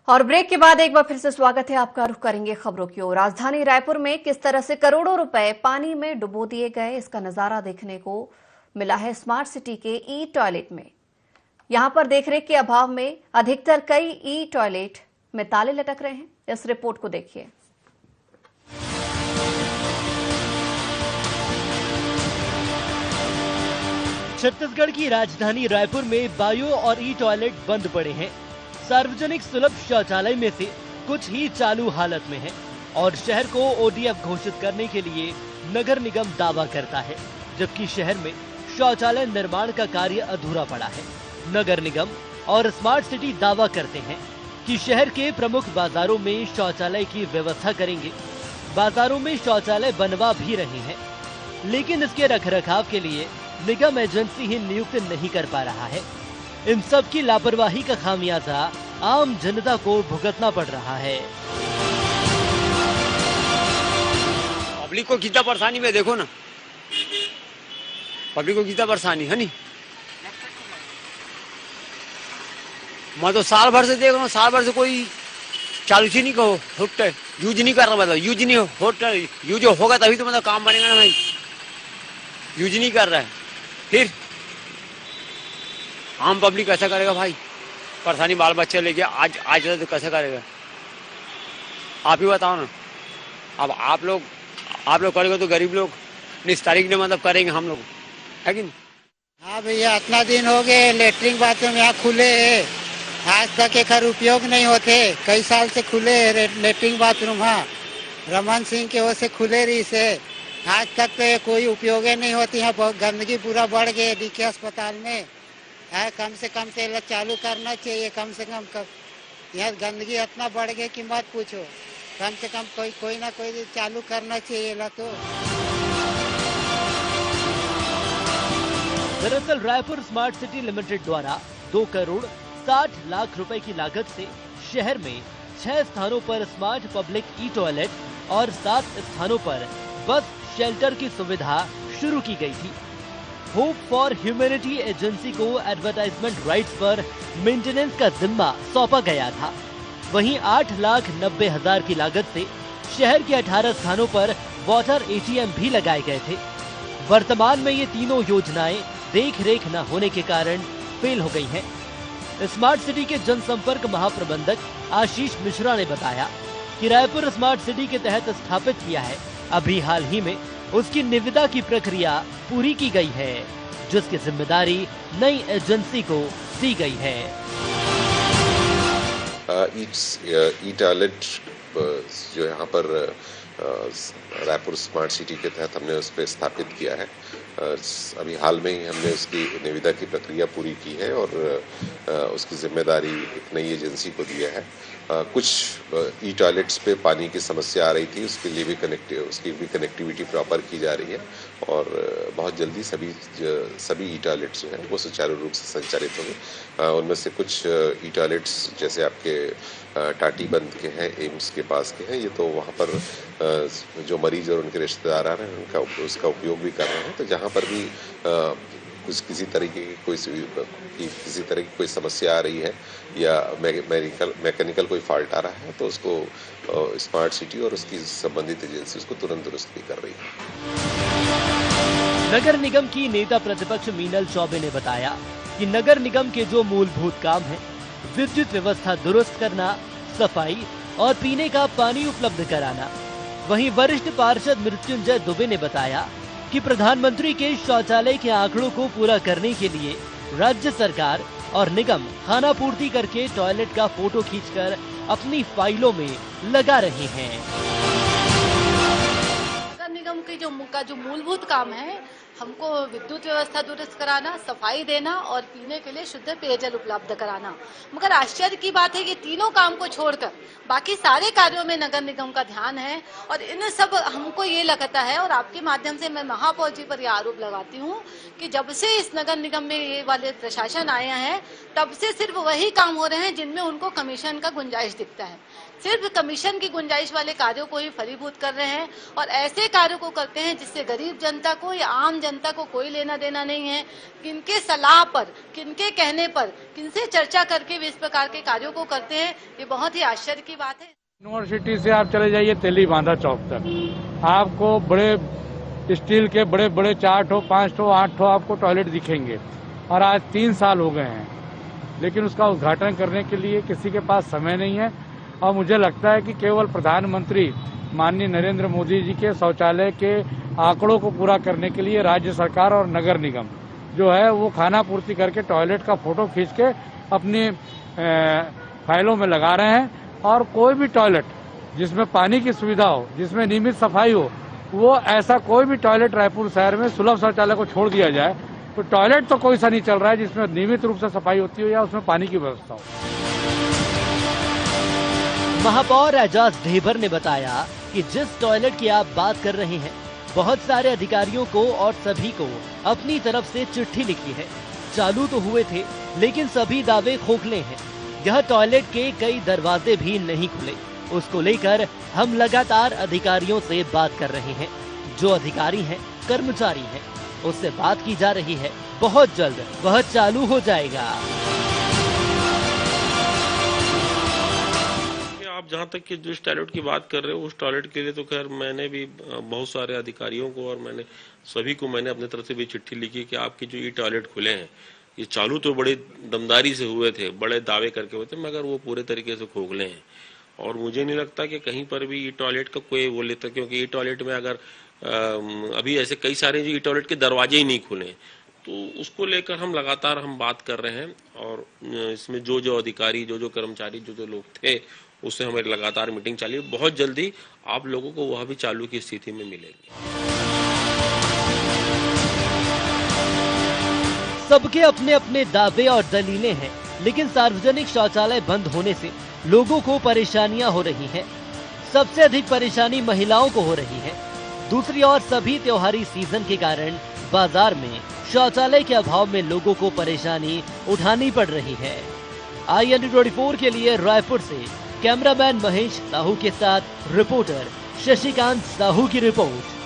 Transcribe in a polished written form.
और ब्रेक के बाद एक बार फिर से स्वागत है आपका। रुख करेंगे खबरों की ओर। राजधानी रायपुर में किस तरह से करोड़ों रुपए पानी में डुबो दिए गए, इसका नजारा देखने को मिला है स्मार्ट सिटी के ई टॉयलेट में। यहां पर देखरेख के अभाव में अधिकतर कई ई टॉयलेट में ताले लटक रहे हैं। इस रिपोर्ट को देखिए। छत्तीसगढ़ की राजधानी रायपुर में बायो और ई टॉयलेट बंद पड़े हैं। सार्वजनिक सुलभ शौचालय में से कुछ ही चालू हालत में हैं और शहर को ओडीएफ घोषित करने के लिए नगर निगम दावा करता है, जबकि शहर में शौचालय निर्माण का कार्य अधूरा पड़ा है। नगर निगम और स्मार्ट सिटी दावा करते हैं कि शहर के प्रमुख बाजारों में शौचालय की व्यवस्था करेंगे। बाजारों में शौचालय बनवा भी रहे हैं, लेकिन इसके रखरखाव के लिए निगम एजेंसी ही नियुक्त नहीं कर पा रहा है। इन सब की लापरवाही का खामियाजा आम जनता को भुगतना पड़ रहा है। पब्लिक को कितना परेशानी में देखो ना, पब्लिक को कितना परेशानी है। नहीं, मैं तो साल भर से देख रहा हूँ, साल भर से कोई चालू ही नहीं कहो होटल यूज नहीं कर रहा। मतलब यूज नहीं होटल यूज होगा तभी तो मतलब काम बनेगा ना भाई। यूज नहीं कर रहा है, फिर आम पब्लिक कैसा करेगा भाई? परेशानी बाल बच्चे लेके आज तो कैसे करेगा? आप ही बताओ ना। अब आप लोग करेंगे तो गरीब लोग निस्तारीख ने मतलब करेंगे हम लोग, है कि नहीं? हाँ भैया, इतना दिन हो गए लेटरिन बाथरूम यहाँ खुले है, आज तक एक उपयोग नहीं होते। कई साल से खुले है लेटरिन बाथरूम। हाँ, रमन सिंह के वो से खुले रही से आज तक तो कोई उपयोग नहीं होती है। बहुत गंदगी पूरा बढ़ गई डीके अस्पताल में है। कम से कम तेल चालू करना चाहिए। कम से कम यहाँ गंदगी इतना बढ़ गई कि मत पूछो। कम से कम कोई ना कोई चालू करना चाहिए ला तो। दरअसल रायपुर स्मार्ट सिटी लिमिटेड द्वारा 2 करोड़ 60 लाख रुपए की लागत से शहर में 6 स्थानों पर स्मार्ट पब्लिक ई टॉयलेट और 7 स्थानों पर बस शेल्टर की सुविधा शुरू की गई थी। होप फॉर ह्यूमैनिटी एजेंसी को एडवर्टाइजमेंट राइट्स पर मेंटेनेंस का जिम्मा सौंपा गया था। वहीं 8,90,000 की लागत से शहर के 18 स्थानों पर वाटर एटीएम भी लगाए गए थे। वर्तमान में ये तीनों योजनाएं देख रेख न होने के कारण फेल हो गई हैं। स्मार्ट सिटी के जनसंपर्क महाप्रबंधक आशीष मिश्रा ने बताया कि रायपुर स्मार्ट सिटी के तहत स्थापित किया है। अभी हाल ही में उसकी निविदा की प्रक्रिया पूरी की गई है, जिसकी जिम्मेदारी नई एजेंसी को दी गई है। ई टॉयलेट जो यहाँ पर रायपुर स्मार्ट सिटी के तहत हमने उस पर स्थापित किया है। अभी हाल में ही हमने उसकी निविदा की प्रक्रिया पूरी की है और उसकी जिम्मेदारी एक नई एजेंसी को दिया है। कुछ ई टॉयलेट्स पे पानी की समस्या आ रही थी, उसके लिए भी कनेक्टिविटी प्रॉपर की जा रही है और बहुत जल्दी सभी ई टॉयलेट्स जो हैं वो सुचारू रूप से संचालित होंगे। उनमें से कुछ ई टॉयलेट्स जैसे आपके टाटीबंध के हैं, एम्स के पास के हैं, ये तो वहाँ पर जो मरीज और उनके रिश्तेदार आ रहे हैं उसका उपयोग भी कर रहे हैं। तो जहाँ पर भी किसी तरीके की कोई समस्या आ रही है या मैकेनिकल कोई फॉल्ट आ रहा है तो उसको स्मार्ट सिटी और उसकी संबंधित एजेंसी उसको तुरंत दुरुस्त भी कर रही है। नगर निगम की नेता प्रतिपक्ष मीनल चौबे ने बताया कि नगर निगम के जो मूलभूत काम है, विद्युत व्यवस्था दुरुस्त करना, सफाई और पीने का पानी उपलब्ध कराना। वहीं वरिष्ठ पार्षद मृत्युंजय दुबे ने बताया कि प्रधानमंत्री के शौचालय के आंकड़ों को पूरा करने के लिए राज्य सरकार और निगम खाना पूर्ति करके टॉयलेट का फोटो खींचकर अपनी फाइलों में लगा रहे हैं। नगर निगम की जो मूलभूत काम है, हमको विद्युत व्यवस्था दुरुस्त कराना, सफाई देना और पीने के लिए शुद्ध पेयजल उपलब्ध कराना। मगर आश्चर्य की बात है कि तीनों काम को छोड़कर बाकी सारे कार्यों में नगर निगम का ध्यान है और इन सब हमको ये लगता है और आपके माध्यम से मैं महापौर जी पर यह आरोप लगाती हूँ कि जब से इस नगर निगम में ये वाले प्रशासन आया है तब से सिर्फ वही काम हो रहे हैं जिनमें उनको कमीशन का गुंजाइश दिखता है। सिर्फ कमीशन की गुंजाइश वाले कार्यों को ही फलीभूत कर रहे हैं और ऐसे कार्यों को करते हैं जिससे गरीब जनता को या आम जनता को कोई लेना देना नहीं है। किनके सलाह पर, किनके कहने पर, किनसे चर्चा करके वे इस प्रकार के कार्यों को करते हैं, ये बहुत ही आश्चर्य की बात है। यूनिवर्सिटी से आप चले जाइए तेली बांधा चौक तक, आपको बड़े स्टील के बड़े बड़े 4 ठो 5 ठो 8 ठो आपको टॉयलेट दिखेंगे, और आज 3 साल हो गए हैं, लेकिन उसका उद्घाटन करने के लिए किसी के पास समय नहीं है। और मुझे लगता है कि केवल प्रधानमंत्री माननीय नरेंद्र मोदी जी के शौचालय के आंकड़ों को पूरा करने के लिए राज्य सरकार और नगर निगम जो है वो खाना पूर्ति करके टॉयलेट का फोटो खींच के अपनी फाइलों में लगा रहे हैं। और कोई भी टॉयलेट जिसमें पानी की सुविधा हो, जिसमें नियमित सफाई हो, वो ऐसा कोई भी टॉयलेट रायपुर शहर में सुलभ शौचालय को छोड़ दिया जाए। तो टॉयलेट तो कोई सा नहीं चल रहा है जिसमें नियमित रूप से सफाई होती हो या उसमें पानी की व्यवस्था हो। महापौर एजाज ढेबर ने बताया कि जिस टॉयलेट की आप बात कर रहे हैं, बहुत सारे अधिकारियों को और सभी को अपनी तरफ से चिट्ठी लिखी है। चालू तो हुए थे, लेकिन सभी दावे खोखले हैं। यह टॉयलेट के कई दरवाजे भी नहीं खुले। उसको लेकर हम लगातार अधिकारियों से बात कर रहे हैं। जो अधिकारी हैं, कर्मचारी हैं, उससे बात की जा रही है। बहुत जल्द वह चालू हो जाएगा। आप जहां तक कि जिस टॉयलेट की बात कर रहे हो, उस टॉयलेट के लिए तो खैर मैंने भी बहुत सारे अधिकारियों को और मैंने सभी को अपनी तरफ से भी चिट्ठी लिखी कि आपके जो ये टॉयलेट खुले हैं, ये चालू तो बड़े दमदारी से हुए थे, बड़े दावे करके हुए थे, मगर वो पूरे तरीके से खोखले हैं। और मुझे नहीं लगता कि कहीं पर भी ई टॉयलेट का कोई वो लेता, क्योंकि ई टॉयलेट में अगर अभी ऐसे कई सारे जो ई टॉयलेट के दरवाजे ही नहीं खुले, तो उसको लेकर हम लगातार बात कर रहे हैं। और इसमें जो जो अधिकारी, जो जो कर्मचारी, जो जो लोग थे, उससे हमारी लगातार मीटिंग चालू है। बहुत जल्दी आप लोगों को वह भी चालू की स्थिति में मिलेगी। सबके अपने अपने दावे और दलीलें हैं, लेकिन सार्वजनिक शौचालय बंद होने से लोगों को परेशानियां हो रही हैं। सबसे अधिक परेशानी महिलाओं को हो रही है। दूसरी ओर सभी त्योहारी सीजन के कारण बाजार में शौचालय के अभाव में लोगों को परेशानी उठानी पड़ रही है। IND24 के लिए रायपुर से कैमरामैन महेश साहू के साथ रिपोर्टर शशिकांत साहू की रिपोर्ट।